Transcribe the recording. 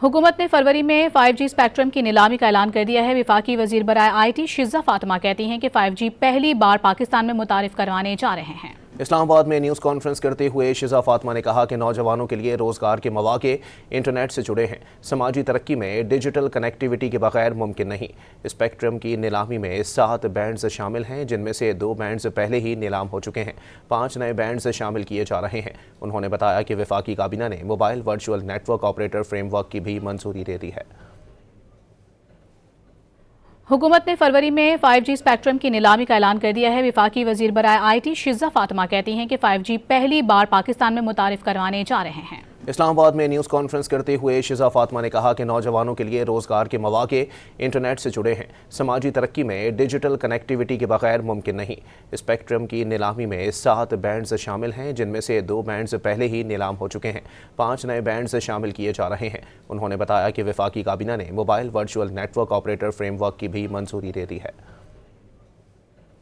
हुकूमत ने फरवरी में 5G स्पेक्ट्रम की नीलामी का ऐलान कर दिया है। वफाकी वजीर बराए IT शिज़ा फातिमा कहती हैं कि 5G पहली बार पाकिस्तान में मुतारिफ करवाने जा रहे हैं। इस्लामाबाद में न्यूज़ कॉन्फ्रेंस करते हुए शिज़ा फातिमा ने कहा कि नौजवानों के लिए रोज़गार के मौके इंटरनेट से जुड़े हैं। समाजी तरक्की में डिजिटल कनेक्टिविटी के बगैर मुमकिन नहीं। स्पेक्ट्रम की नीलामी में 7 बैंड्स शामिल हैं, जिनमें से 2 बैंड्स पहले ही नीलाम हो चुके हैं। 5 नए बैंड्स शामिल किए जा रहे हैं। उन्होंने बताया कि वफाकी काबीना ने mobile virtual network operator framework की भी मंजूरी दे दी है। हुकूमत ने फरवरी में 5G स्पेक्ट्रम की नीलामी का ऐलान कर दिया है। वफाकी वजीर बराए IT शिज़ा फातिमा कहती हैं कि 5G पहली बार पाकिस्तान में मुतारिफ करवाने जा रहे हैं। इस्लामाबाद में न्यूज़ कॉन्फ्रेंस करते हुए शिज़ा फातिमा ने कहा कि नौजवानों के लिए रोज़गार के मौके इंटरनेट से जुड़े हैं। समाजी तरक्की में डिजिटल कनेक्टिविटी के बगैर मुमकिन नहीं। स्पेक्ट्रम की नीलामी में 7 बैंड्स शामिल हैं, जिनमें से 2 बैंड्स पहले ही नीलाम हो चुके हैं। 5 नए बैंड्स शामिल किए जा रहे हैं। उन्होंने बताया कि वफाकी काबीना ने mobile virtual network operator framework की भी मंजूरी दे दी है।